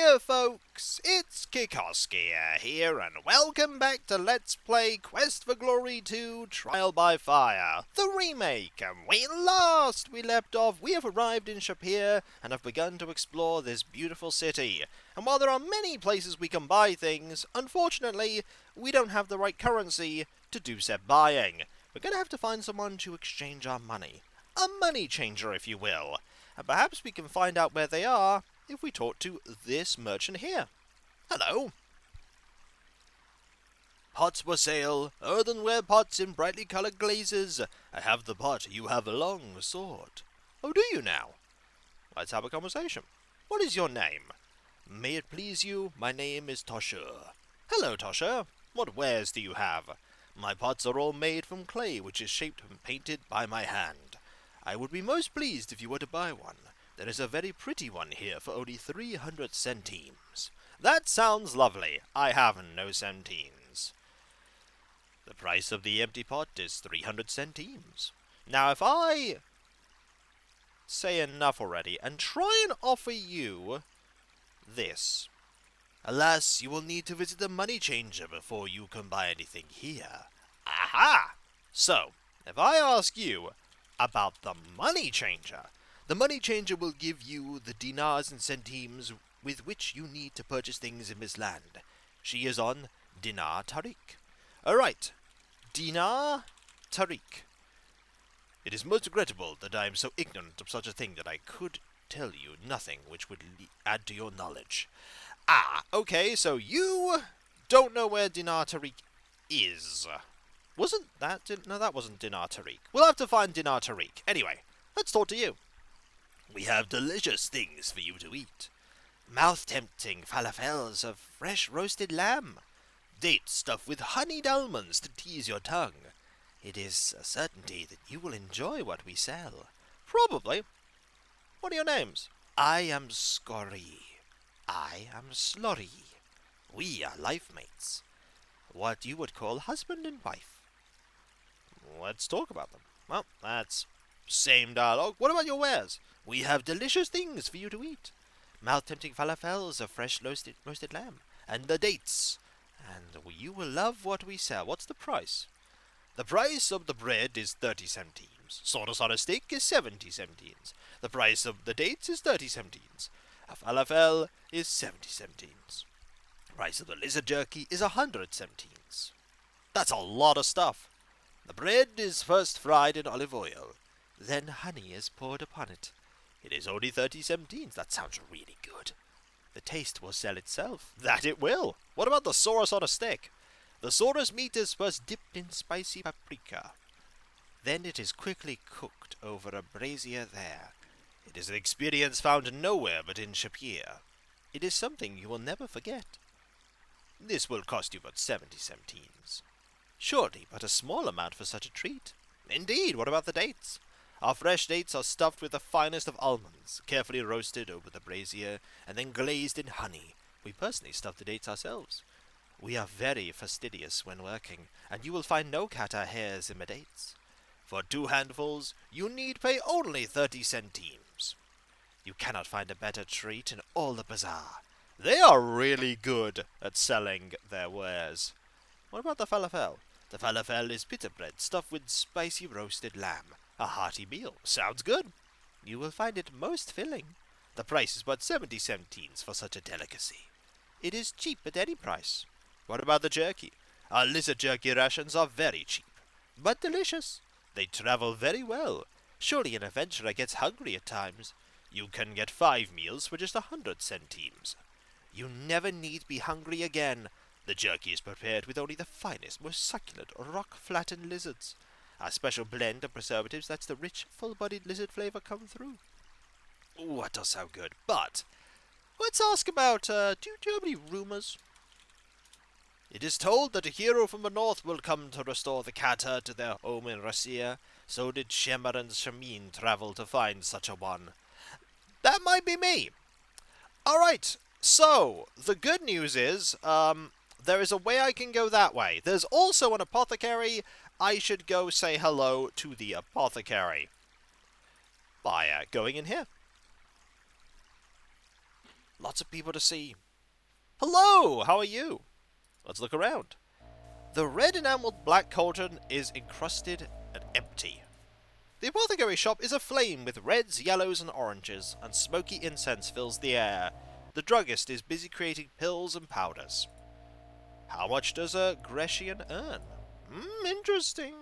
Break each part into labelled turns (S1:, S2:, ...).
S1: Hiya folks, it's Kikoskia here, and welcome back to Let's Play Quest for Glory 2 Trial by Fire, the remake. And last we left off, we have arrived in Shapeir and have begun to explore this beautiful city. And while there are many places we can buy things, unfortunately, we don't have the right currency to do said buying. We're going to have to find someone to exchange our money. A money changer, if you will. And perhaps we can find out where they are if we talk to this merchant here. Hello. Pots for sale, earthenware pots in brightly coloured glazes. I have the pot, you have a long sword. Oh, do you now? Let's have a conversation. What is your name? May it please you, my name is Tosher. Hello, Tosher. What wares do you have? My pots are all made from clay, which is shaped and painted by my hand. I would be most pleased if you were to buy one. There is a very pretty one here for only 300 centimes. That sounds lovely. I have no centimes. The price of the empty pot is 300 centimes. Now if I say enough already and try and offer you this. Alas, you will need to visit the money changer before you can buy anything here. Aha! So, if I ask you about the money changer, the money changer will give you the dinars and centimes with which you need to purchase things in this land. She is on Dinar Tariq. Alright, Dinar Tariq. It is most regrettable that I am so ignorant of such a thing that I could tell you nothing which would add to your knowledge. Ah, okay, so you don't know where Dinar Tariq is. Wasn't that... No, that wasn't Dinar Tariq. We'll have to find Dinar Tariq. Anyway, let's talk to you. We have delicious things for you to eat. Mouth-tempting falafels of fresh roasted lamb. Dates stuffed with honeyed almonds to tease your tongue. It is a certainty that you will enjoy what we sell. Probably. What are your names? I am Scorry. I am Slorry. We are life mates. What you would call husband and wife. Let's talk about them. Well, that's same dialogue. What about your wares? We have delicious things for you to eat. Mouth-tempting falafels of fresh roasted lamb. And the dates. And you will love what we sell. What's the price? The price of the bread is 30 centimes. Sauce on a stick is 70 centimes. The price of the dates is 30 centimes. A falafel is 70 centimes. The price of the lizard jerky is 100 centimes. That's a lot of stuff. The bread is first fried in olive oil. Then honey is poured upon it. It is only 30 centimes. That sounds really good. The taste will sell itself. That it will. What about the saurus on a stick? The saurus meat is first dipped in spicy paprika. Then it is quickly cooked over a brazier there. It is an experience found nowhere but in Shapeir. It is something you will never forget. This will cost you but 70 centimes. Surely but a small amount for such a treat. Indeed, what about the dates? Our fresh dates are stuffed with the finest of almonds, carefully roasted over the brazier, and then glazed in honey. We personally stuff the dates ourselves. We are very fastidious when working, and you will find no cat or hairs in the dates. For 2 handfuls, you need pay only 30 centimes. You cannot find a better treat in all the bazaar. They are really good at selling their wares. What about the falafel? The falafel is pita bread stuffed with spicy roasted lamb. A hearty meal. Sounds good. You will find it most filling. The price is but 70 centimes for such a delicacy. It is cheap at any price. What about the jerky? Our lizard jerky rations are very cheap, but delicious. They travel very well. Surely an adventurer gets hungry at times. You can get 5 meals for just 100 centimes. You never need be hungry again. The jerky is prepared with only the finest, most succulent rock-flattened lizards. Our special blend of preservatives lets the rich, full-bodied lizard flavor come through. Ooh, that does sound good. But let's ask about, do you have any rumors? It is told that a hero from the north will come to restore the Kata to their home in Russia. So did Shemar and Shamin travel to find such a one. That might be me. Alright, so the good news is, there is a way I can go that way. There's also an apothecary. I should go say hello to the apothecary by going in here. Lots of people to see. Hello, how are you? Let's look around. The red enameled black cauldron is encrusted and empty. The apothecary shop is aflame with reds, yellows, and oranges, and smoky incense fills the air. The druggist is busy creating pills and powders. How much does a Grecian earn? Interesting.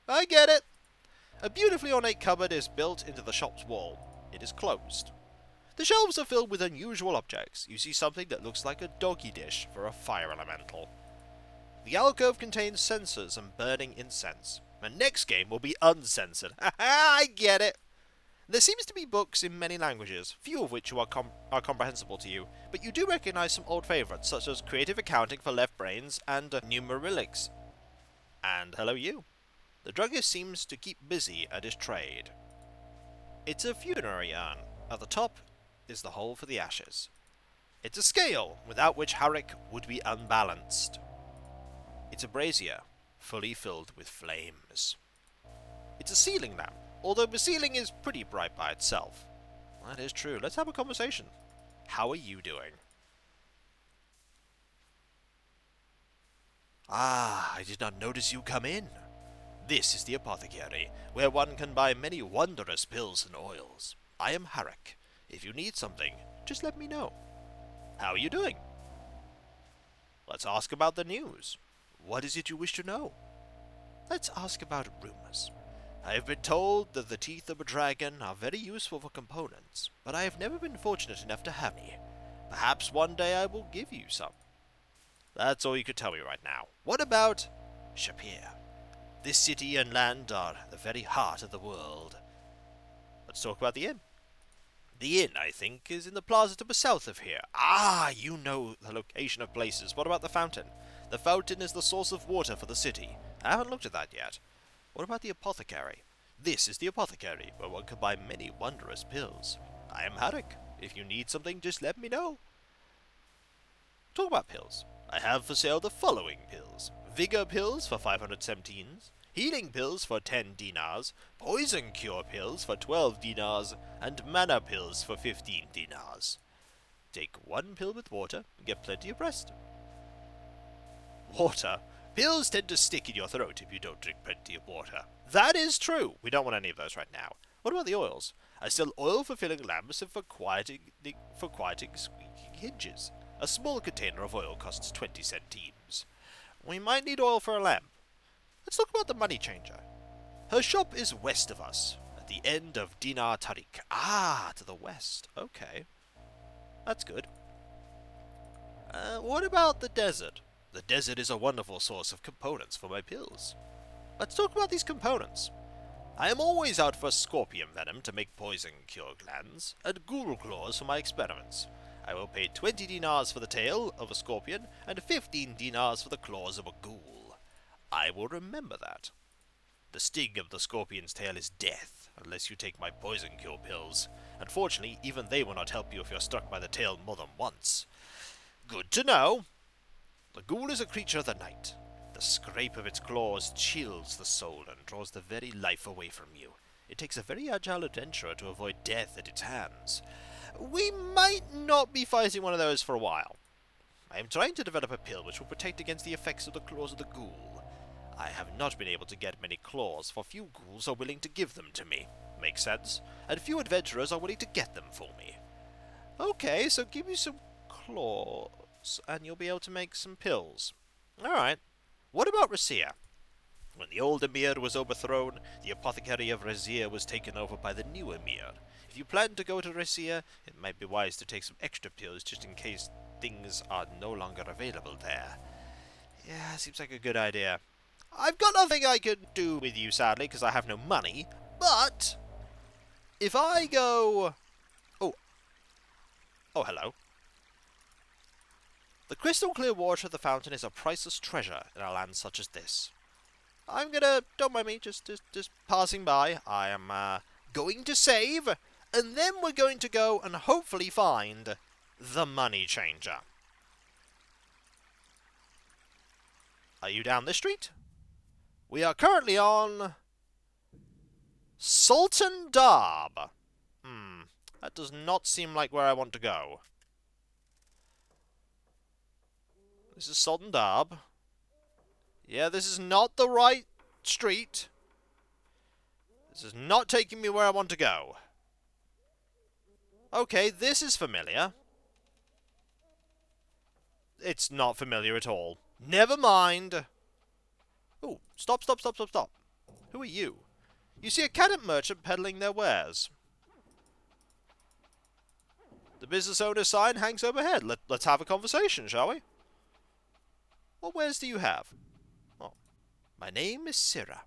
S1: I get it. A beautifully ornate cupboard is built into the shop's wall. It is closed. The shelves are filled with unusual objects. You see something that looks like a doggy dish for a fire elemental. The alcove contains censers and burning incense. The next game will be uncensored. I get it. There seems to be books in many languages, few of which are comprehensible to you, but you do recognize some old favorites, such as Creative Accounting for Left Brains and Numerilics. And hello you. The druggist seems to keep busy at his trade. It's a funerary urn. At the top is the hole for the ashes. It's a scale, without which Harrick would be unbalanced. It's a brazier, fully filled with flames. It's a ceiling lamp, although the ceiling is pretty bright by itself. That is true. Let's have a conversation. How are you doing? Ah, I did not notice you come in. This is the apothecary, where one can buy many wondrous pills and oils. I am Harrick. If you need something, just let me know. How are you doing? Let's ask about the news. What is it you wish to know? Let's ask about rumors. I have been told that the teeth of a dragon are very useful for components, but I have never been fortunate enough to have any. Perhaps one day I will give you some. That's all you could tell me right now. What about Shapeir? This city and land are the very heart of the world. Let's talk about the inn. The inn, I think, is in the plaza to the south of here. Ah, you know the location of places. What about the fountain? The fountain is the source of water for the city. I haven't looked at that yet. What about the apothecary? This is the apothecary, where one can buy many wondrous pills. I am Harrick. If you need something, just let me know. Talk about pills. I have for sale the following pills. Vigor pills for 517s, healing pills for 10 dinars, poison cure pills for 12 dinars, and mana pills for 15 dinars. Take one pill with water and get plenty of rest. Water? Pills tend to stick in your throat if you don't drink plenty of water. That is true. We don't want any of those right now. What about the oils? I sell oil for filling lamps and for quieting squeaking hinges. A small container of oil costs 20 centimes. We might need oil for a lamp. Let's talk about the moneychanger. Her shop is west of us, at the end of Dinar Tariq. Ah, to the west. Okay. That's good. What about the desert? The desert is a wonderful source of components for my pills. Let's talk about these components. I am always out for scorpion venom to make poison cure glands, and ghoul claws for my experiments. I will pay 20 dinars for the tail of a scorpion, and 15 dinars for the claws of a ghoul. I will remember that. The sting of the scorpion's tail is death, unless you take my poison cure pills. Unfortunately, even they will not help you if you're struck by the tail more than once. Good to know. The ghoul is a creature of the night. The scrape of its claws chills the soul and draws the very life away from you. It takes a very agile adventurer to avoid death at its hands. We might not be fighting one of those for a while. I am trying to develop a pill which will protect against the effects of the claws of the ghoul. I have not been able to get many claws, for few ghouls are willing to give them to me. Makes sense? And few adventurers are willing to get them for me. Okay, so give me some claws, and you'll be able to make some pills. Alright. What about Rasia? When the old emir was overthrown, the apothecary of Razir was taken over by the new emir. If you plan to go to Rasia, it might be wise to take some extra pills just in case things are no longer available there. Yeah, seems like a good idea. I've got nothing I can do with you, sadly, because I have no money, but if I go... Oh, hello. The crystal clear water of the fountain is a priceless treasure in a land such as this. I'm gonna, don't mind me, just passing by. I am going to save, and then we're going to go and hopefully find the moneychanger. Are you down this street? We are currently on Sultan Darb. That does not seem like where I want to go. This is Sultan Darb. Yeah, this is not the right street. This is not taking me where I want to go. Okay, this is familiar. It's not familiar at all. Never mind. Oh, stop. Who are you? You see a cadet merchant peddling their wares. The business owner's sign hangs overhead. Let's have a conversation, shall we? What wares do you have? Oh, my name is Syrah.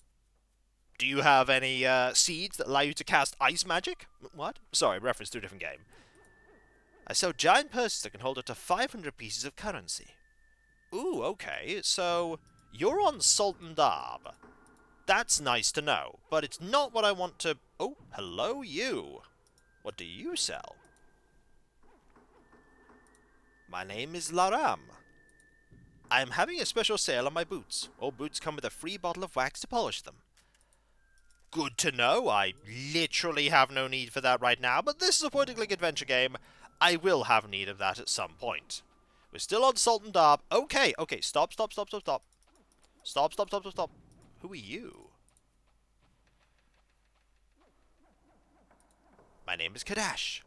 S1: Do you have any seeds that allow you to cast ice magic? What? Sorry, reference to a different game. I sell giant purses that can hold up to 500 pieces of currency. Ooh, okay, so you're on Sultan Darb. That's nice to know, but it's not what I want to... Oh, hello you. What do you sell? My name is Laram. I am having a special sale on my boots. All boots come with a free bottle of wax to polish them. Good to know. I literally have no need for that right now, but this is a point-and-click adventure game. I will have need of that at some point. We're still on Sultan Darb. Okay, stop. Stop. Who are you? My name is Kadash.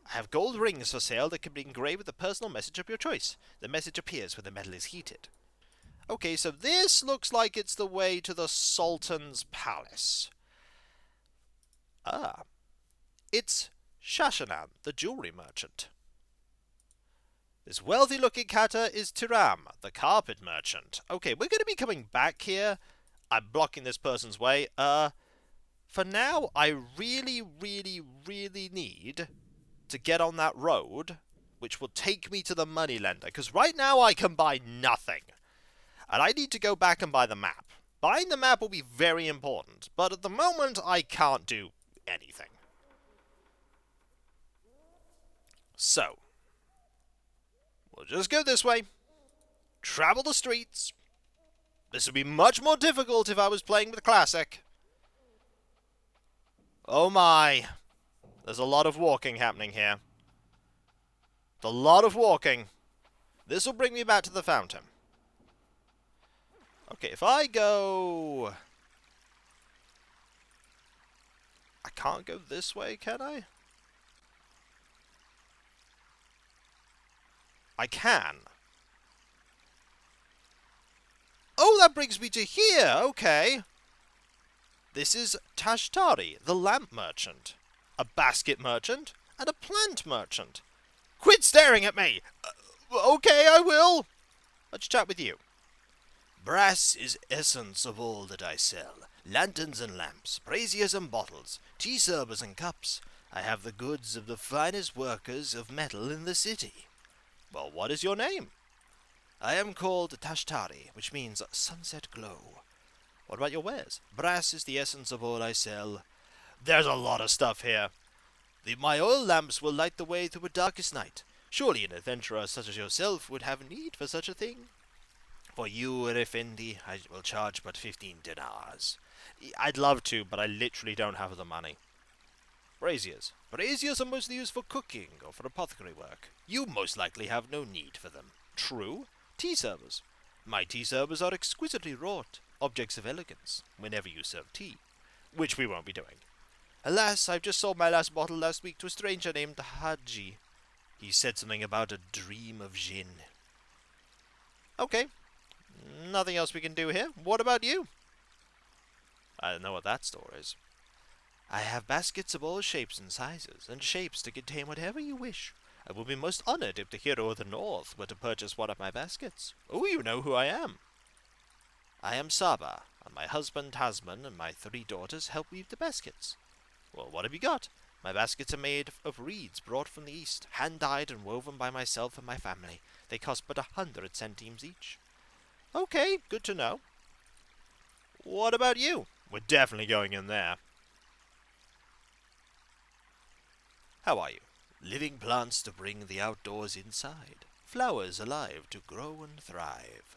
S1: I have gold rings for sale that can be engraved with a personal message of your choice. The message appears when the metal is heated. Okay, so this looks like it's the way to the Sultan's palace. Ah. It's Shashanan, the jewelry merchant. This wealthy-looking kata is Tiram, the carpet merchant. Okay, we're going to be coming back here. I'm blocking this person's way. For now, I really need to get on that road, which will take me to the moneylender, because right now I can buy nothing. And I need to go back and buy the map. Buying the map will be very important, but at the moment I can't do anything. So, we'll just go this way, travel the streets. This would be much more difficult if I was playing with Classic. Oh my, there's a lot of walking happening here. A lot of walking. This will bring me back to the fountain. Okay, if I go... I can't go this way, can I? I can. Oh, that brings me to here, okay. This is Tashtari, the lamp merchant, a basket merchant, and a plant merchant. Quit staring at me! Okay, I will. Let's chat with you. Brass is essence of all that I sell. Lanterns and lamps, braziers and bottles, tea servers and cups. I have the goods of the finest workers of metal in the city. Well, what is your name? I am called Tashtari, which means sunset glow. What about your wares? Brass is the essence of all I sell. There's a lot of stuff here. My oil lamps will light the way through a darkest night. Surely an adventurer such as yourself would have need for such a thing. For you, Effendi, I will charge but 15 dinars. I'd love to, but I literally don't have the money. Braziers. Braziers are mostly used for cooking or for apothecary work. You most likely have no need for them. True. Tea servers. My tea servers are exquisitely wrought, objects of elegance, whenever you serve tea. Which we won't be doing. Alas, I've just sold my last bottle last week to a stranger named Haji. He said something about a dream of gin. Okay. Nothing else we can do here. What about you? I don't know what that store is. I have baskets of all shapes and sizes, and shapes to contain whatever you wish. I will be most honored if the hero of the North were to purchase one of my baskets. Oh, you know who I am. I am Saba, and my husband Tasman and my 3 daughters help weave the baskets. Well, what have you got? My baskets are made of reeds brought from the east, hand-dyed and woven by myself and my family. They cost but 100 centimes each. Okay, good to know. What about you? We're definitely going in there. How are you? Living plants to bring the outdoors inside. Flowers alive to grow and thrive.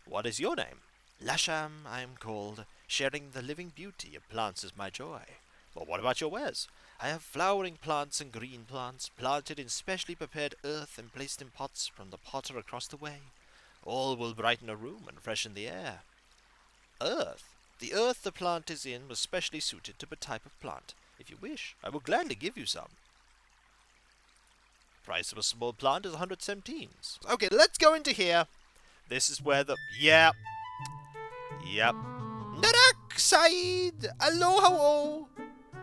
S1: What is your name? Lasham, I am called. Sharing the living beauty of plants is my joy. Well, what about your wares? I have flowering plants and green plants, planted in specially prepared earth and placed in pots from the potter across the way. All will brighten a room and freshen the air. Earth. The earth the plant is in was specially suited to the type of plant. If you wish, I will gladly give you some. Price of a small plant is 117. Okay, let's go into here. This is where the... Yep. Narak side. Aloha.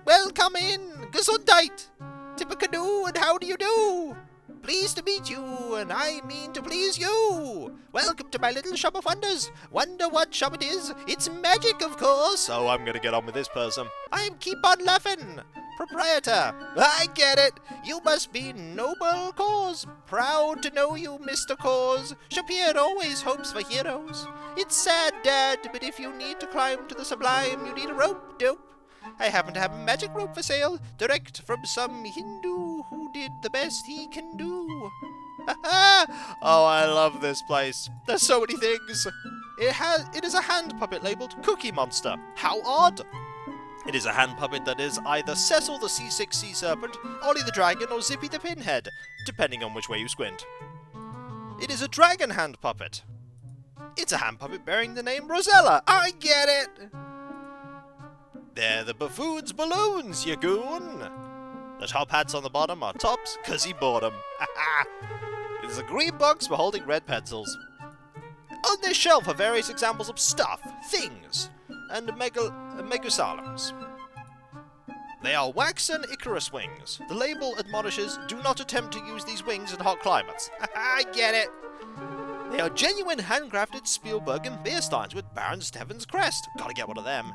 S1: Welcome in. Gesundheit. Tippakadu and how do you do? Pleased to meet you, and I mean to please you. Welcome to my little shop of wonders. Wonder what shop it is? It's magic, of course. Oh, I'm gonna get on with this person. I'm Keep On Laughing, proprietor. I get it. You must be noble cause. Proud to know you, Mr. Cause. Shapeir always hopes for heroes. It's sad, Dad, but if you need to climb to the sublime, you need a rope, dope. I happen to have a magic rope for sale, direct from some Hindu who did the best he can do. Oh, I love this place. There's so many things. It is a hand puppet labelled Cookie Monster. How odd. It is a hand puppet that is either Cecil the C6 Sea Serpent, Ollie the Dragon, or Zippy the Pinhead, depending on which way you squint. It is a dragon hand puppet. It's a hand puppet bearing the name Rosella. I get it. They're the buffoon's balloons, you goon! The top hats on the bottom are tops, 'cause he bought them. It is a green box for holding red pencils. On this shelf are various examples of stuff, things, and megusalims. They are waxen Icarus wings. The label admonishes, do not attempt to use these wings in hot climates. I get it! They are genuine handcrafted Spielberg and Beersteins with Baron Steven's crest. Gotta get one of them.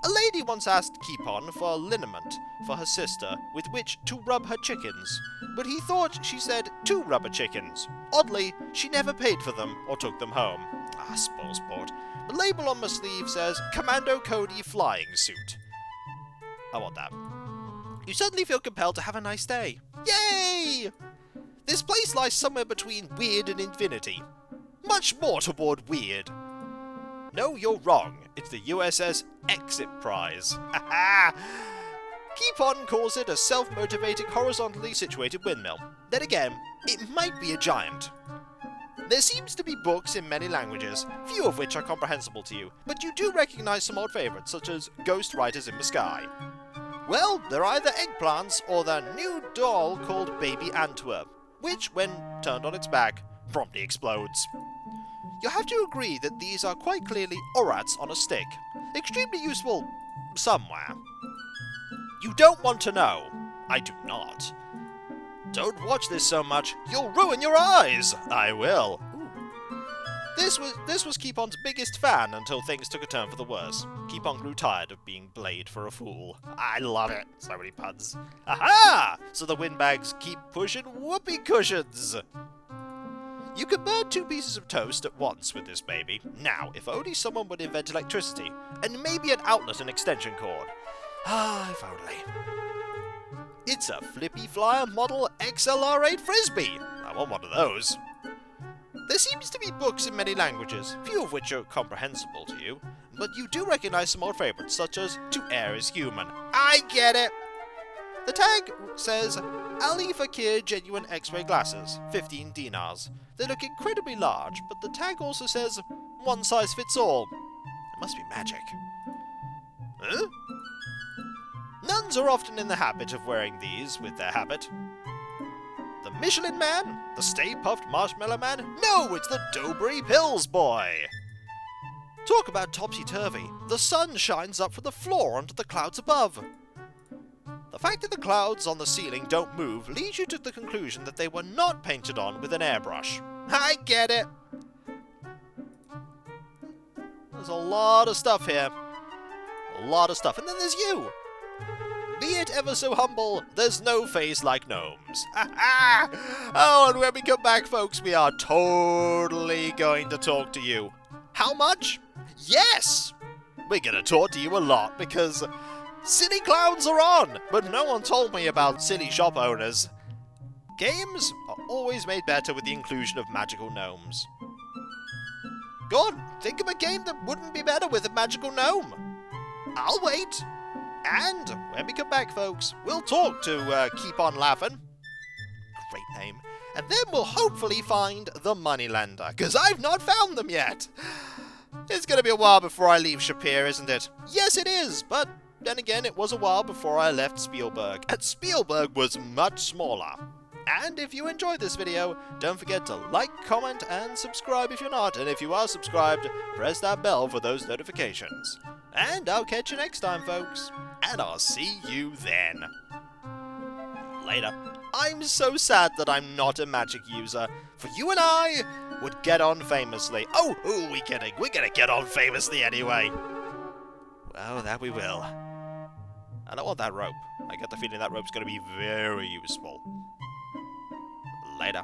S1: A lady once asked Keep-On for a liniment for her sister with which to rub her chickens, but he thought she said 2 rubber chickens. Oddly, she never paid for them or took them home. Spoil sport. The label on my sleeve says Commando Cody Flying Suit. I want that. You suddenly feel compelled to have a nice day. Yay! This place lies somewhere between weird and infinity. Much more toward weird. No, you're wrong. It's the USS Exit Prize. Keep-On calls it a self-motivating, horizontally situated windmill. Then again, it might be a giant. There seems to be books in many languages, few of which are comprehensible to you, but you do recognize some odd favorites, such as Ghost Writers in the Sky. Well, they're either eggplants or the new doll called Baby Antwerp, which, when turned on its back, promptly explodes. You have to agree that these are quite clearly orats on a stick. Extremely useful somewhere. You don't want to know. I do not. Don't watch this so much. You'll ruin your eyes. I will. Ooh. This was Keep-On's biggest fan until things took a turn for the worse. Keep-On grew tired of being played for a fool. I love it. So many puns. Aha! So the windbags keep pushing whoopee cushions. You can burn 2 pieces of toast at once with this baby. Now, if only someone would invent electricity, and maybe an outlet and extension cord. If only. It's a Flippy Flyer Model XLR8 Frisbee. I want one of those. There seems to be books in many languages, few of which are comprehensible to you, but you do recognize some old favorites, such as To Err is Human. I get it! The tag says, Ali Fakir Genuine X-ray Glasses, 15 dinars. They look incredibly large, but the tag also says, one size fits all. It must be magic. Huh? Nuns are often in the habit of wearing these with their habit. The Michelin Man? The Stay Puffed Marshmallow Man? No, it's the Dobry Pills Boy! Talk about topsy-turvy. The sun shines up from the floor onto the clouds above. The fact that the clouds on the ceiling don't move leads you to the conclusion that they were not painted on with an airbrush. I get it! There's a lot of stuff here. A lot of stuff. And then there's you! Be it ever so humble, there's no face like gnomes. Oh, and when we come back, folks, we are totally going to talk to you. How much? Yes! We're going to talk to you a lot, because silly clowns are on, but no one told me about silly shop owners. Games are always made better with the inclusion of magical gnomes. Go on, think of a game that wouldn't be better with a magical gnome. I'll wait. And when we come back, folks, we'll talk to Keep On Laughing. Great name. And then we'll hopefully find the moneylender, because I've not found them yet. It's going to be a while before I leave Shapeir, isn't it? Yes, it is, but then again, it was a while before I left Spielberg, and Spielberg was much smaller. And if you enjoyed this video, don't forget to like, comment, and subscribe if you're not. And if you are subscribed, press that bell for those notifications. And I'll catch you next time, folks. And I'll see you then. Later. I'm so sad that I'm not a magic user, for you and I would get on famously. Oh, who are we kidding? We're gonna get on famously anyway. Well, that we will. I don't want that rope. I get the feeling that rope's gonna be very useful. Later.